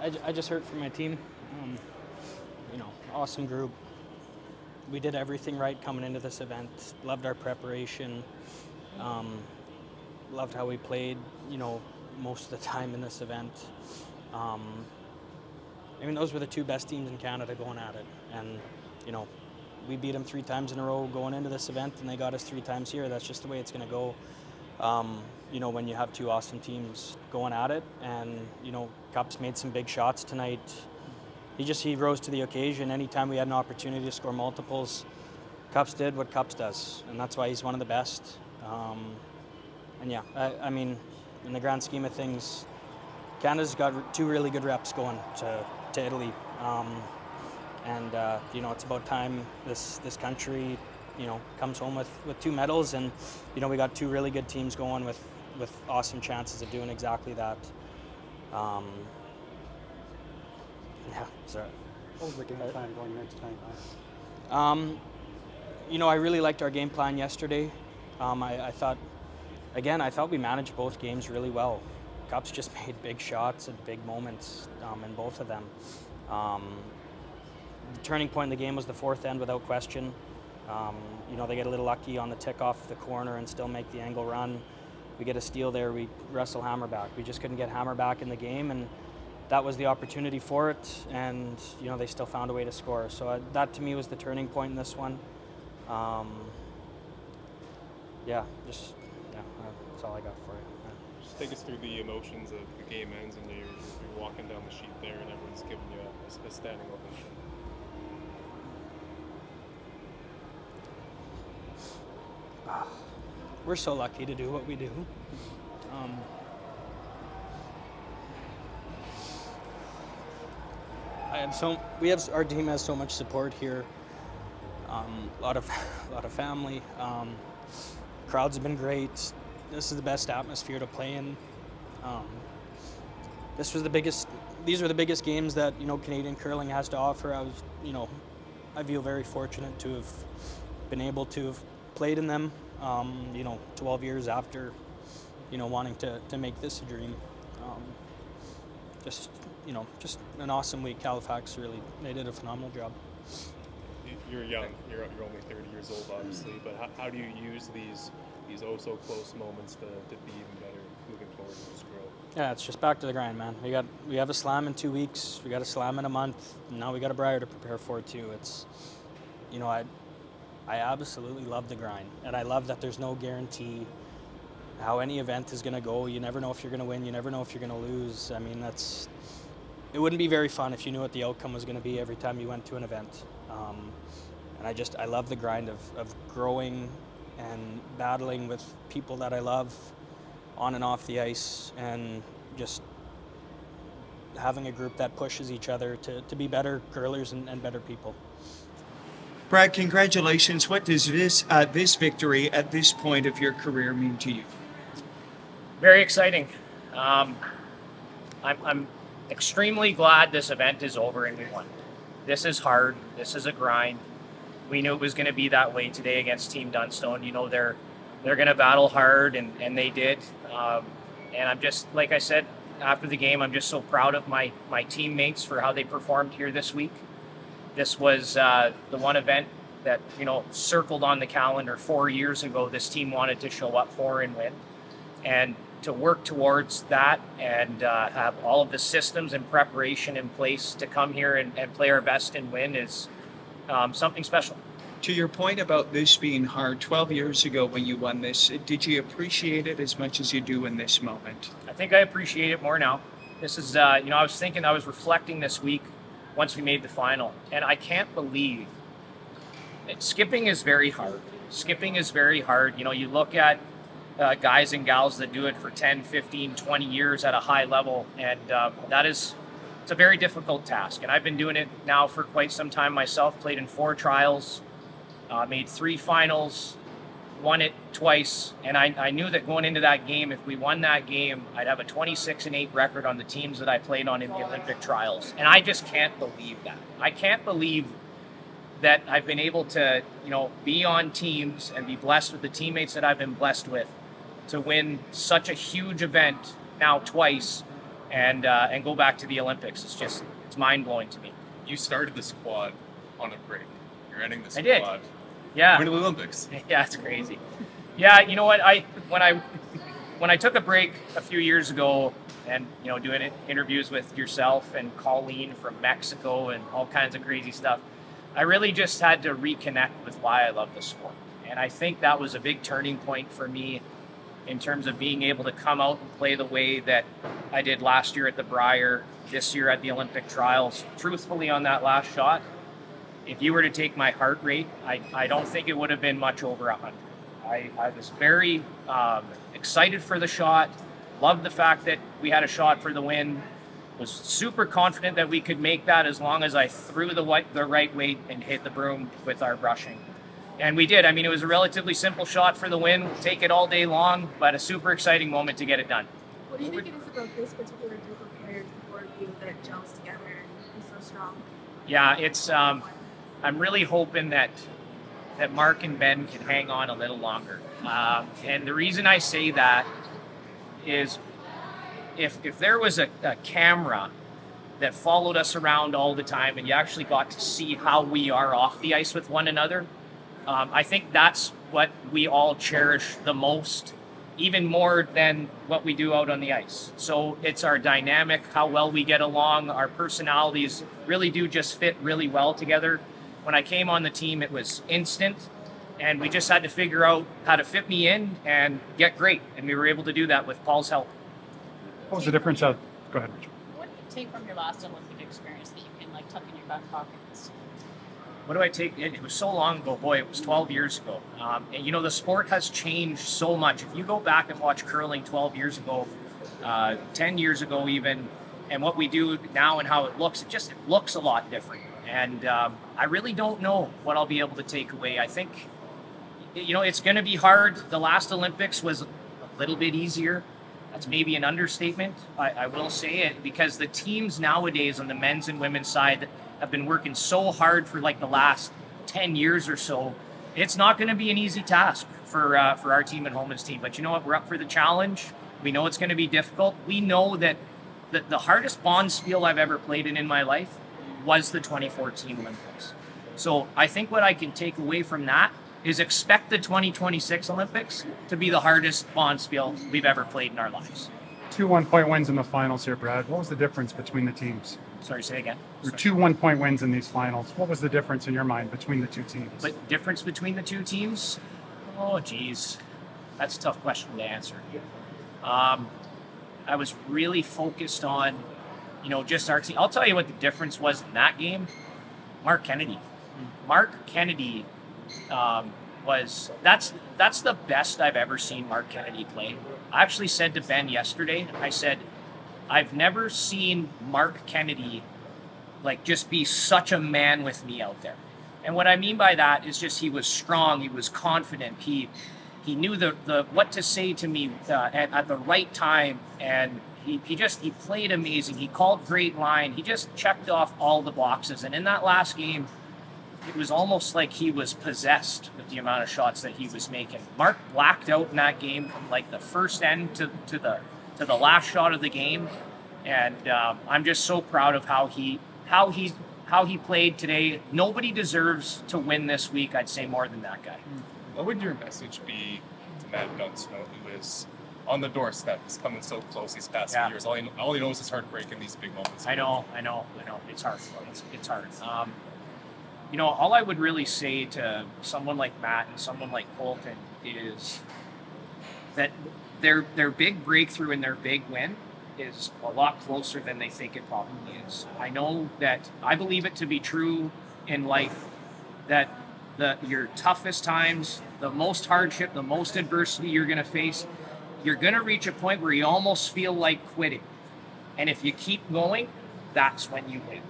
I just heard from my team. Awesome group. We did everything right coming into this event. Loved our preparation. Loved how we played, most of the time in this event. Those were the two best teams in Canada going at it. And, we beat them 3 times in a row going into this event, and they got us 3 times here. That's just the way it's going to go. When you have 2 awesome teams going at it. And, Cup's made some big shots tonight. He rose to the occasion. Anytime we had an opportunity to score multiples, Cups did what Cups does, and that's why he's one of the best. In the grand scheme of things, Canada's got 2 really good reps going to Italy. It's about time this country, comes home with 2 medals, and, we got 2 really good teams going with awesome chances of doing exactly that. Sorry. What was the game plan going into tonight? I really liked our game plan yesterday. I thought we managed both games really well. Cups just made big shots at big moments in both of them. The turning point in the game was the 4th end without question. They get a little lucky on the tick off the corner and still make the angle run. We get a steal there, we wrestle Hammer back. We just couldn't get Hammer back in the game, and that was the opportunity for it, and they still found a way to score. So that to me was the turning point in this one. That's all I got for you. Just take us through the emotions of the game ends and you're walking down the sheet there and everyone's giving you a standing ovation. We're so lucky to do what we do. Our team has so much support here. A lot of family. Crowds have been great. This is the best atmosphere to play in. These were the biggest games that Canadian curling has to offer. I feel very fortunate to have been able to have played in them. 12 years after, wanting to make this a dream. Just an awesome week. Halifax they did a phenomenal job. You're young. You're only 30 years old, obviously. But how do you use these oh so close moments to be even better moving forward and just grow? Yeah, it's just back to the grind, man. We have a slam in 2 weeks. We got a slam in a month. Now we got a Brier to prepare for too. It's, I absolutely love the grind, and I love that there's no guarantee how any event is going to go. You never know if you're going to win. You never know if you're going to lose. It wouldn't be very fun if you knew what the outcome was going to be every time you went to an event. I love the grind of growing and battling with people that I love on and off the ice, and just having a group that pushes each other to be better curlers and better people. Brad, congratulations. What does this victory at this point of your career mean to you? Very exciting. I'm extremely glad this event is over and we won. This is hard. This is a grind. We knew it was going to be that way today against Team Dunstone. They're going to battle hard, and they did. And I'm just, like I said after the game, I'm just so proud of my teammates for how they performed here this week. This was the one event that, circled on the calendar 4 years ago, this team wanted to show up for and win. And to work towards that and have all of the systems and preparation in place to come here and play our best and win is something special. To your point about this being hard, 12 years ago when you won this, did you appreciate it as much as you do in this moment? I think I appreciate it more now. This is, I was reflecting this week once we made the final, and I can't believe skipping is very hard. Skipping is very hard. You look at guys and gals that do it for 10, 15, 20 years at a high level, and it's a very difficult task. And I've been doing it now for quite some time myself, played in 4 trials, made 3 finals, won it twice, and I knew that going into that game, if we won that game, I'd have a 26-8 record on the teams that I played on in the Olympic trials. And I just can't believe that. I can't believe that I've been able to, be on teams and be blessed with the teammates that I've been blessed with to win such a huge event now twice, and go back to the Olympics. It's mind blowing to me. You started the squad on a break. You're ending the I squad. did. Yeah. Going to the Olympics. Yeah, it's crazy. Yeah, you know what? When I took a break a few years ago, and doing interviews with yourself and Colleen from Mexico and all kinds of crazy stuff, I really just had to reconnect with why I love the sport. And I think that was a big turning point for me in terms of being able to come out and play the way that I did last year at the Brier, this year at the Olympic trials. Truthfully, on that last shot, if you were to take my heart rate, I don't think it would have been much over 100. I was very excited for the shot, loved the fact that we had a shot for the win, was super confident that we could make that as long as I threw the right weight and hit the broom with our brushing. And we did. I mean, it was a relatively simple shot for the win. We'll take it all day long, but a super exciting moment to get it done. What do you think it is about this particular group of players, the four of you, that gels together and is so strong? Yeah, it's. I'm really hoping that Marc and Ben can hang on a little longer. And the reason I say that is if there was a camera that followed us around all the time and you actually got to see how we are off the ice with one another, I think that's what we all cherish the most, even more than what we do out on the ice. So it's our dynamic, how well we get along, our personalities really do just fit really well together. When I came on the team, it was instant, and we just had to figure out how to fit me in and get great, and we were able to do that with Paul's help. What was the difference? Go ahead, Rachel. What do you take from your last Olympic experience that you can tuck in your back pocket? What do I take? It was so long ago. Boy, it was 12 years ago. And the sport has changed so much. If you go back and watch curling 12 years ago, 10 years ago even, and what we do now and how it looks, it looks a lot different. And I really don't know what I'll be able to take away. I think, it's going to be hard. The last Olympics was a little bit easier. That's maybe an understatement. I will say it, because the teams nowadays on the men's and women's side have been working so hard for the last 10 years or so. It's not going to be an easy task for our team and Holman's team. But you know what? We're up for the challenge. We know it's going to be difficult. We know that the hardest bonspiel I've ever played in my life was the 2014 Olympics. So I think what I can take away from that is expect the 2026 Olympics to be the hardest bonspiel we've ever played in our lives. 2 1-point wins in the finals here, Brad. What was the difference between the teams? Sorry, say again. There were 2 1-point wins in these finals. What was the difference in your mind between the two teams? But difference between the two teams? Oh, geez. That's a tough question to answer. I was really focused on, just our team. I'll tell you what the difference was in that game. Marc Kennedy. Marc Kennedy that's the best I've ever seen Marc Kennedy play. I actually said to Ben yesterday, I said, I've never seen Marc Kennedy just be such a man with me out there. And what I mean by that is just he was strong, he was confident, he knew the what to say to me at the right time, and he played amazing. He called great line. He just checked off all the boxes. And in that last game, it was almost like he was possessed with the amount of shots that he was making. Marc blacked out in that game from the first end to the last shot of the game, and I'm just so proud of how he played today. Nobody deserves to win this week, I'd say, more than that guy. What would your message be to Matt Dunstone, who is on the doorstep, is coming so close these past few years? All he knows is heartbreak in these big moments. I know. It's hard. It's hard. All I would really say to someone like Matt and someone like Colton is that their big breakthrough and their big win is a lot closer than they think it probably is. I believe it to be true in life that your toughest times, the most hardship, the most adversity you're going to face, you're going to reach a point where you almost feel like quitting. And if you keep going, that's when you win.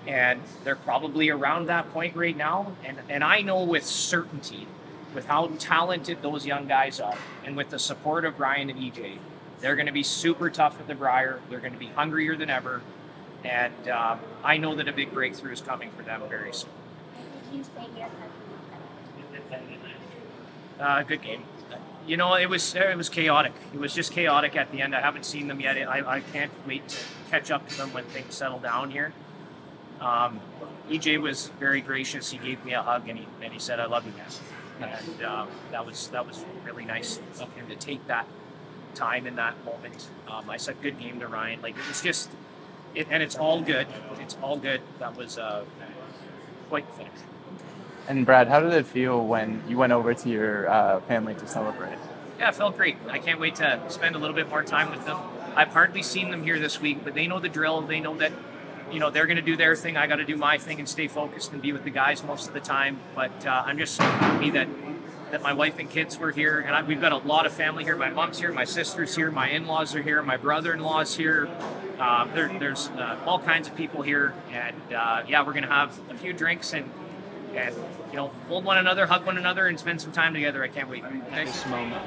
And they're probably around that point right now. And I know with certainty, with how talented those young guys are, and with the support of Ryan and EJ, they're going to be super tough at the Brier. They're going to be hungrier than ever. And I know that a big breakthrough is coming for them very soon. Good game. You know, it was chaotic. It was just chaotic at the end. I haven't seen them yet. I can't wait to catch up to them when things settle down here. EJ was very gracious. He gave me a hug and he said, "I love you, man." And that was really nice of him to take that time in that moment. I said, "Good game to Ryan." Like it was just, and it's all good. It's all good. That was quite the finish. And Brad, how did it feel when you went over to your family to celebrate? Yeah, it felt great. I can't wait to spend a little bit more time with them. I've hardly seen them here this week, but they know the drill. They know that, they're going to do their thing. I got to do my thing and stay focused and be with the guys most of the time. But I'm just so happy that my wife and kids were here. And we've got a lot of family here. My mom's here, my sister's here, my in-laws are here, my brother-in-law's here. There's all kinds of people here. And we're going to have a few drinks and hold one another, hug one another, and spend some time together. I can't wait. This moment.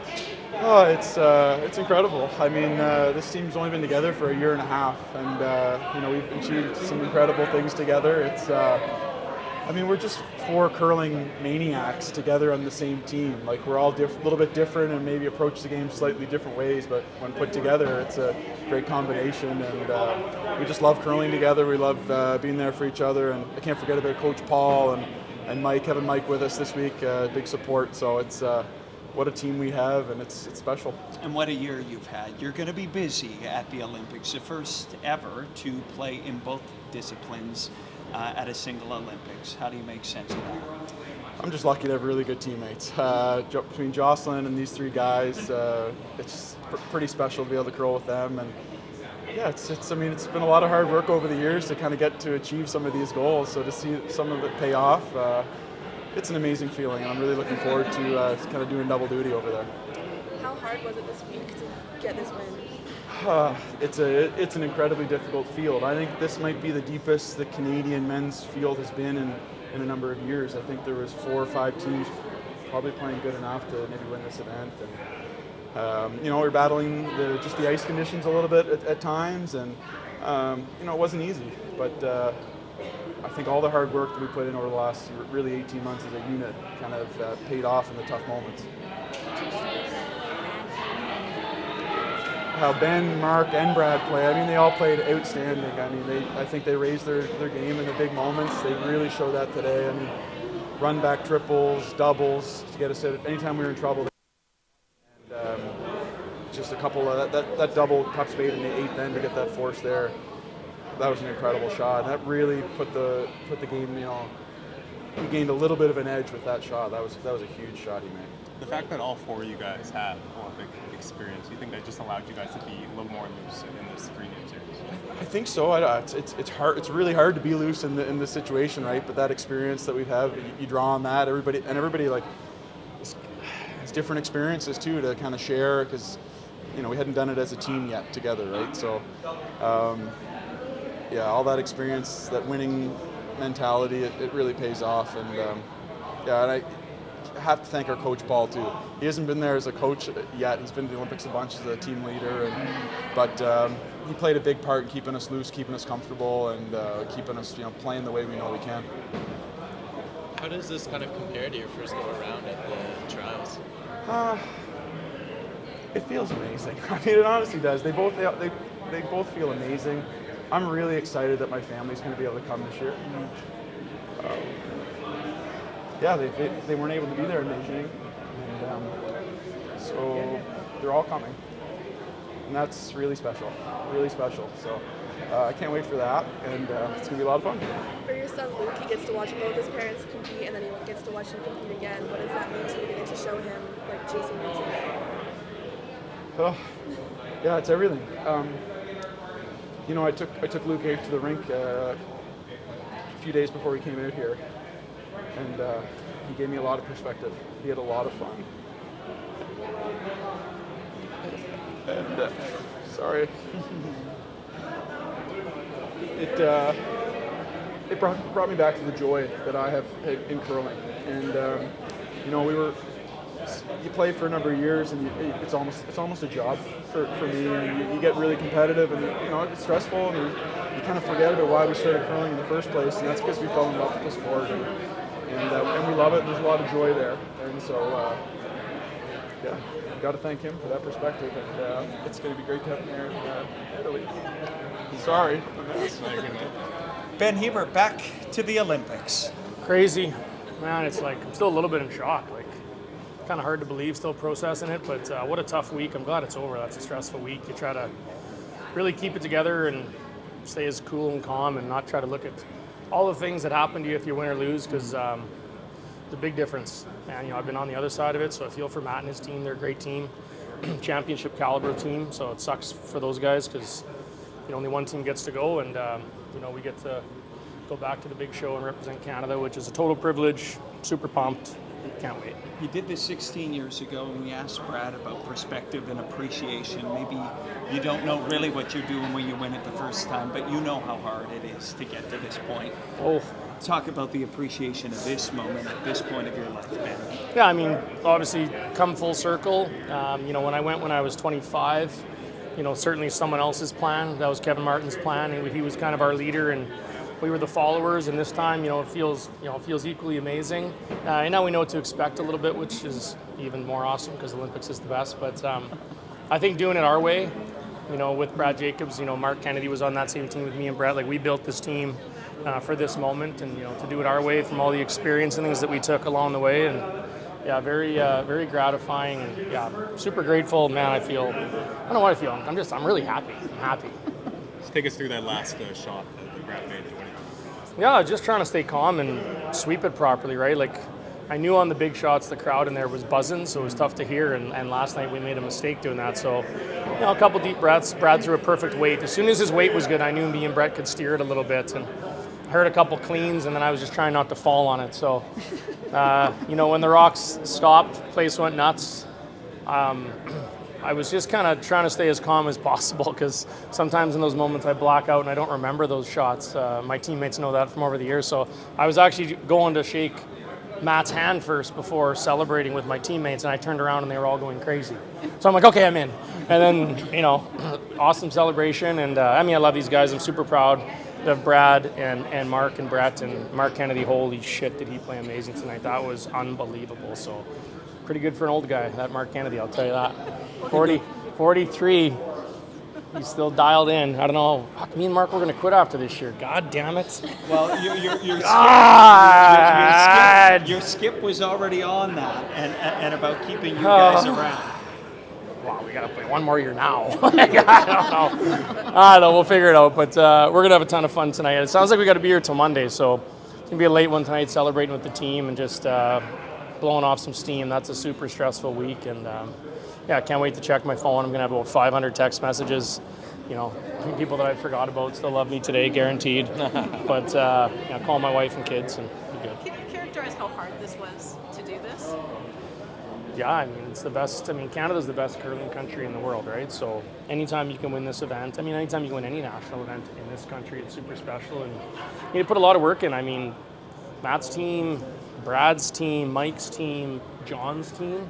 Oh, it's incredible. I mean, this team's only been together for a year and a half, and we've achieved some incredible things together. It's, we're just four curling maniacs together on the same team. Like we're all a little bit different and maybe approach the game slightly different ways, but when put together, it's a great combination. And we just love curling together. We love being there for each other, and I can't forget about Coach Paul and Mike, having Mike with us this week, big support. So it's what a team we have, and it's special. And what a year you've had. You're going to be busy at the Olympics, the first ever to play in both disciplines at a single Olympics. How do you make sense of that? I'm just lucky to have really good teammates. Between Jocelyn and these three guys, it's pretty special to be able to curl with them. And yeah, it's been a lot of hard work over the years to kind of get to achieve some of these goals. So to see some of it pay off, it's an amazing feeling. And I'm really looking forward to kind of doing double duty over there. How hard was it this week to get this win? It's an incredibly difficult field. I think this might be the deepest the Canadian men's field has been in a number of years. I think there was 4 or 5 teams probably playing good enough to maybe win this event. And we're battling the ice conditions a little bit at times, and it wasn't easy. But I think all the hard work that we put in over the last really 18 months as a unit kind of paid off in the tough moments. How Ben, Marc, and Brad play. They all played outstanding. I think they raised their game in the big moments. They really showed that today. Run back triples, doubles to get us out. Anytime we were in trouble. And just a couple of that double cup spade in the 8th end to get that force there. That was an incredible shot. And that really put the game. He gained a little bit of an edge with that shot. That was a huge shot he made. The fact that all 4 of you guys have Olympic experience, do you think that just allowed you guys to be a little more loose in this 3-game series? I think so. It's hard. It's really hard to be loose in this situation, right? But that experience that we have, you draw on that. Everybody has different experiences too to kind of share, because we hadn't done it as a team yet together, right? So all that experience, that winning mentality, it really pays off. And and I have to thank our coach Paul too. He hasn't been there as a coach yet. He's been to the Olympics a bunch as a team leader, but he played a big part in keeping us loose, keeping us comfortable, and keeping us playing the way we know we can. How does this kind of compare to your first go around at the trials? It feels amazing. It honestly does. They both feel amazing. I'm really excited that my family's going to be able to come this year. They weren't able to be there in Beijing, and so they're all coming, and that's really special. So I can't wait for that, and it's gonna be a lot of fun. For your son Luke, he gets to watch both his parents compete, and then he gets to watch him compete again. What does that mean to you to get to show him chasing your dream? It's everything. I took Luke to the rink a few days before he came out here. And he gave me a lot of perspective. He had a lot of fun. And sorry. It brought me back to the joy that I have in curling. And you play for a number of years, and it's almost a job for me. And you get really competitive, and it's stressful, and you kind of forget about why we started curling in the first place. And that's because we fell in love with the sport. And we love it. There's a lot of joy there, and so got to thank him for that perspective, and it's going to be great to have him there in Italy. Sorry. Ben Hebert, back to the Olympics. Crazy, man. It's like I'm still a little bit in shock. Like, kind of hard to believe, still processing it. But what a tough week. I'm glad it's over. That's a stressful week. You try to really keep it together and stay as cool and calm, and not try to look at all the things that happen to you if you win or lose, because the big difference. And I've been on the other side of it, so I feel for Matt and his team. They're a great team, championship caliber team. So it sucks for those guys because only one team gets to go, and we get to go back to the big show and represent Canada, which is a total privilege. Super pumped. Can't wait. You did this 16 years ago, and we asked Brad about perspective and appreciation. Maybe you don't know really what you're doing when you win it the first time, but you know how hard it is to get to this point. Oh. Talk about the appreciation of this moment at this point of your life, man. Yeah, I mean, obviously come full circle. When I went when I was 25, certainly someone else's plan. That was Kevin Martin's plan, and he was kind of our leader, and we were the followers. And this time, it feels equally amazing. And now we know what to expect a little bit, which is even more awesome because Olympics is the best. But I think doing it our way, with Brad Jacobs, Marc Kennedy was on that same team with me and Brad. Like, we built this team for this moment, and to do it our way from all the experience and things that we took along the way. And yeah, very gratifying, and yeah, super grateful, man. I don't know what I feel. I'm really happy. I'm happy. Just take us through that last shot that Brad made to win it. Yeah, just trying to stay calm and sweep it properly, right? Like, I knew on the big shots the crowd in there was buzzing, so it was tough to hear. And last night we made a mistake doing that. So, a couple deep breaths. Brad threw a perfect weight. As soon as his weight was good, I knew me and Brett could steer it a little bit. And I heard a couple cleans, and then I was just trying not to fall on it. So, when the rocks stopped, place went nuts. I was just kind of trying to stay as calm as possible, because sometimes in those moments I black out and I don't remember those shots. My teammates know that from over the years. So I was actually going to shake Matt's hand first before celebrating with my teammates, and I turned around and they were all going crazy. So I'm like, okay, I'm in. And then, awesome celebration. And I love these guys. I'm super proud of Brad and Marc and Brett and Marc Kennedy. Holy shit, did he play amazing tonight. That was unbelievable. So pretty good for an old guy, that Marc Kennedy, I'll tell you that. 43. He's still dialed in. I don't know. Fuck, me and Marc, we're going to quit after this year. God damn it. Well, your skip was already on that, and about keeping you guys around. Wow, we got to play one more year now. I don't know. We'll figure it out. But we're going to have a ton of fun tonight. It sounds like we got to be here till Monday, so it's going to be a late one tonight, celebrating with the team and just blowing off some steam. That's a super stressful week, and I can't wait to check my phone. I'm going to have about 500 text messages. People that I forgot about still love me today, guaranteed. But call my wife and kids and be good. Can you characterize how hard this was to do this? Yeah, it's the best. Canada's the best curling country in the world, right? So anytime you can win this event, anytime you can win any national event in this country, it's super special. And you put a lot of work in. Matt's team, Brad's team, Mike's team, John's team,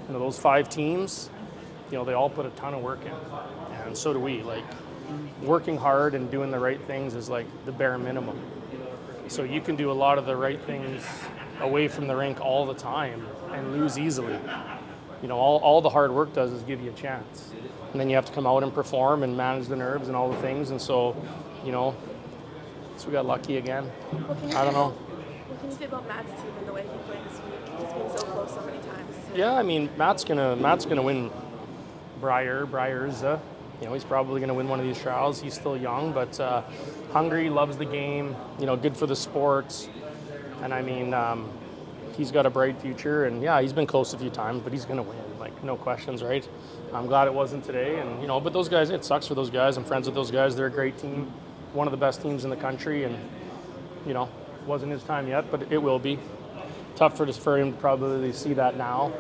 those 5 teams, they all put a ton of work in. And so do we. Like, working hard and doing the right things is like the bare minimum. So you can do a lot of the right things away from the rink all the time and lose easily. All the hard work does is give you a chance. And then you have to come out and perform and manage the nerves and all the things. And so, so we got lucky again. I don't know. What can you say about Matt's team and the way he played this week? He's been so close so many times. Yeah, Matt's gonna win Briars. He's probably gonna win one of these trials. He's still young, but hungry, loves the game. Good for the sport, and he's got a bright future. And yeah, he's been close a few times, but he's gonna win. Like, no questions, right? I'm glad it wasn't today. And but those guys, it sucks for those guys. I'm friends with those guys. They're a great team, one of the best teams in the country, and wasn't his time yet, but it will be. Tough for him to probably see that now.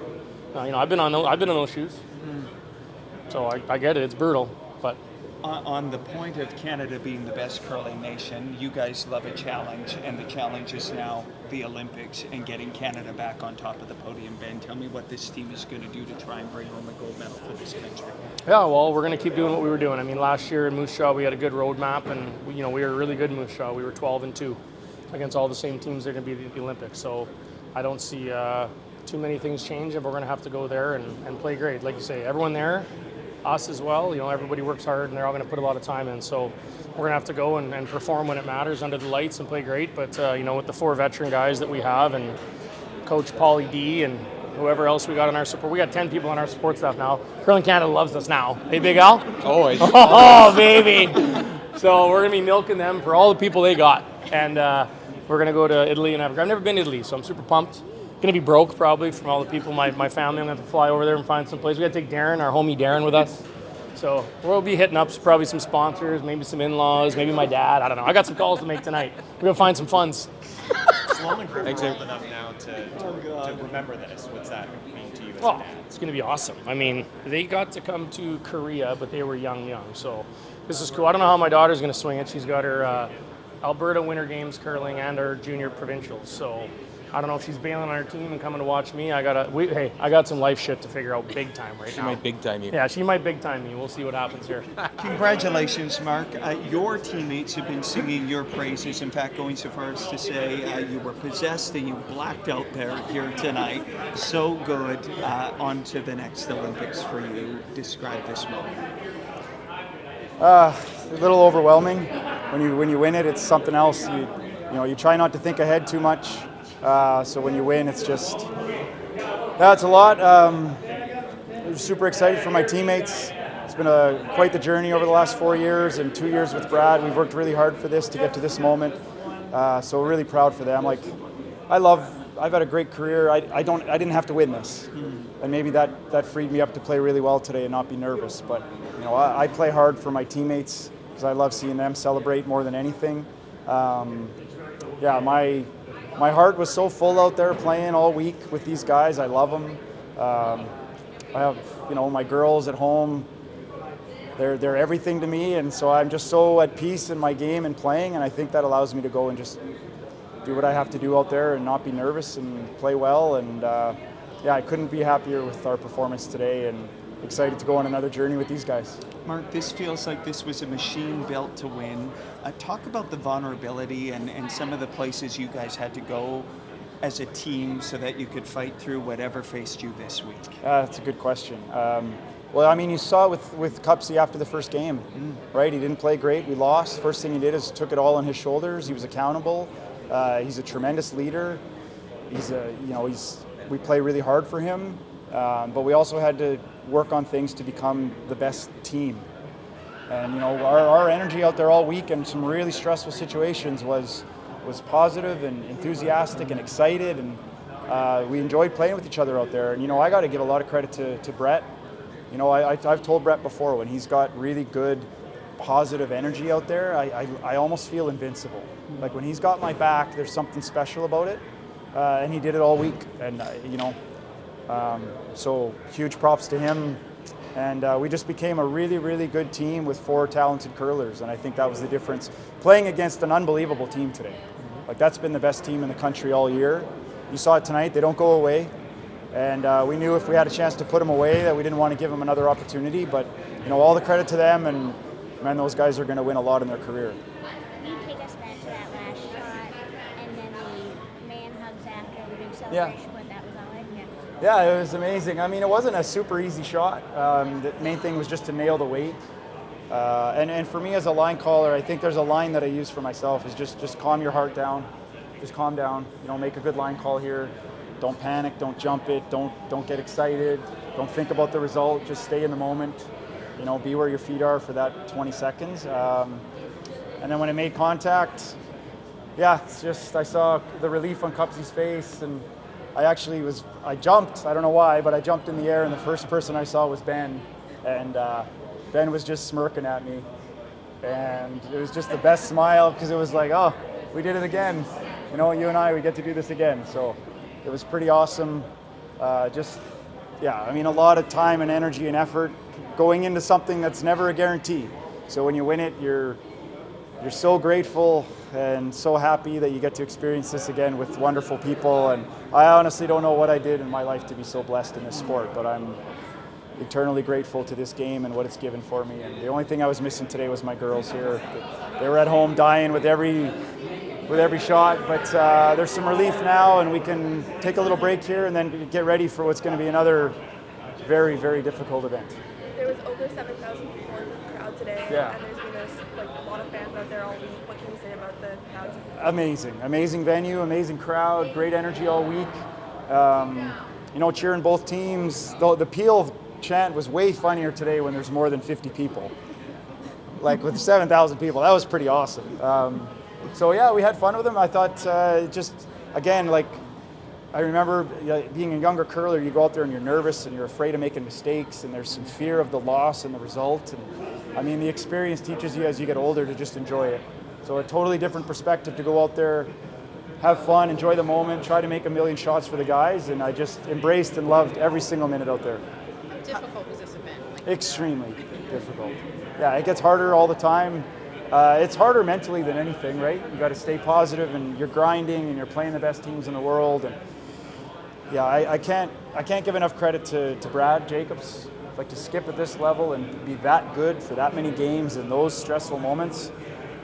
I've been in those shoes, so I get it. It's brutal, but on the point of Canada being the best curling nation, you guys love a challenge, and the challenge is now the Olympics and getting Canada back on top of the podium. Ben, tell me what this team is going to do to try and bring home a gold medal for this country. Yeah, well, we're going to keep doing what we were doing. Last year in Moose Jaw, we had a good roadmap, and we were really good in Moose Jaw. We were 12-2 against all the same teams that are going to be at the Olympics. So I don't see too many things change, and we're going to have to go there and play great. Like you say, everyone there, us as well, everybody works hard, and they're all going to put a lot of time in. So we're going to have to go and perform when it matters under the lights and play great. But, with the 4 veteran guys that we have and Coach Paulie D and whoever else we got on our support. We got 10 people on our support staff now. Curling Canada loves us now. Hey, Big Al? Oh, baby. So we're going to be milking them for all the people they got. And we're going to go to Italy and Africa. I've never been to Italy, so I'm super pumped. Going to be broke probably from all the people, my family. I'm going to have to fly over there and find some place. We got to take Darren, our homie Darren, with us. So we'll be hitting up probably some sponsors, maybe some in-laws, maybe my dad. I don't know. I got some calls to make tonight. We're going to find some funds. Sloan and Griffin are old enough now to remember this. What's that mean to you as a dad? It's going to be awesome. I mean, they got to come to Korea, but they were young. So this is cool. I don't know how my daughter's going to swing it. She's got her Alberta Winter Games curling and her junior provincials. So I don't know if she's bailing on her team and coming to watch me. I got some life shit to figure out big time right now. She might big time you. Yeah, she might big time me. We'll see what happens here. Congratulations, Marc. Your teammates have been singing your praises. In fact, going so far as to say you were possessed and you blacked out there here tonight. So good. On to the next Olympics for you. Describe this moment. A little overwhelming. When you win it, it's something else. You try not to think ahead too much. So when you win, it's just, it's a lot. I'm super excited for my teammates. It's been quite the journey over the last 4 years and 2 years with Brad. We've worked really hard for this to get to this moment. So we're really proud for them. I've had a great career. I didn't have to win this. And maybe that freed me up to play really well today and not be nervous. But I play hard for my teammates because I love seeing them celebrate more than anything. My heart was so full out there playing all week with these guys. I love them. I have, my girls at home. They're everything to me, and so I'm just so at peace in my game and playing, and I think that allows me to go and just do what I have to do out there and not be nervous and play well. And I couldn't be happier with our performance today, and excited to go on another journey with these guys. Marc, this feels like this was a machine built to win. Talk about the vulnerability and some of the places you guys had to go as a team so that you could fight through whatever faced you this week. That's a good question. You saw it with Cupsy after the first game, right? He didn't play great. We lost. First thing he did is took it all on his shoulders. He was accountable. He's a tremendous leader. We play really hard for him, but we also had to work on things to become the best team. And our energy out there all week in some really stressful situations was positive and enthusiastic and excited, and we enjoyed playing with each other out there. And I got to give a lot of credit to Brett. I've told Brett before, when he's got really good positive energy out there, I almost feel invincible. Like when he's got my back, there's something special about it, and he did it all week. And so huge props to him. And we just became a really, really good team with 4 talented curlers, and I think that was the difference. Playing against an unbelievable team today. That's been the best team in the country all year. You saw it tonight, they don't go away. And we knew if we had a chance to put them away that we didn't want to give them another opportunity, but all the credit to them, and man, those guys are going to win a lot in their career. Can you take us back to that last shot and then the man hugs after the big celebration? Yeah. What that was all like? Yeah, it was amazing. It wasn't a super easy shot. The main thing was just to nail the weight. And for me as a line caller, I think there's a line that I use for myself is just calm your heart down. Just calm down. Make a good line call here. Don't panic. Don't jump it. Don't get excited. Don't think about the result. Just stay in the moment. Be where your feet are for that 20 seconds. And then when it made contact, it's just I saw the relief on Cupsy's face, and I jumped. I don't know why, but I jumped in the air, and the first person I saw was Ben, and Ben was just smirking at me, and it was just the best smile because it was like, oh, we did it again. You and I, we get to do this again. So it was pretty awesome. A lot of time and energy and effort going into something that's never a guarantee. So when you win it, you're so grateful and so happy that you get to experience this again with wonderful people. And I honestly don't know what I did in my life to be so blessed in this sport, but I'm eternally grateful to this game and what it's given for me. And the only thing I was missing today was my girls here. They were at home dying with every with every shot. But there's some relief now, and we can take a little break here and then get ready for what's going to be another very, very difficult event. There was over 7,000 people in the crowd today, Yeah. and there's been a lot of fans out there all week. What can you say about the crowd? Amazing venue, amazing crowd, great energy all week. Cheering both teams. The Peel chant was way funnier today when there's more than 50 people. Like with 7,000 people, that was pretty awesome. So yeah, we had fun with them. I thought I remember being a younger curler, you go out there and you're nervous and you're afraid of making mistakes, and there's some fear of the loss and the result. And I mean, the experience teaches you as you get older to just enjoy it. So a totally different perspective to go out there, have fun, enjoy the moment, try to make a million shots for the guys, and I just embraced and loved every single minute out there. How difficult was this event? Extremely difficult. Yeah, it gets harder all the time. It's harder mentally than anything, right? You got to stay positive, and you're grinding, and you're playing the best teams in the world. And yeah, I can't give enough credit to Brad Jacobs. Like, to skip at this level and be that good for that many games in those stressful moments.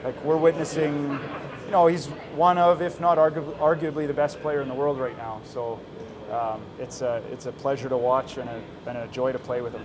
Like, we're witnessing, he's one of, if not arguably, the best player in the world right now. So it's a pleasure to watch and a joy to play with him.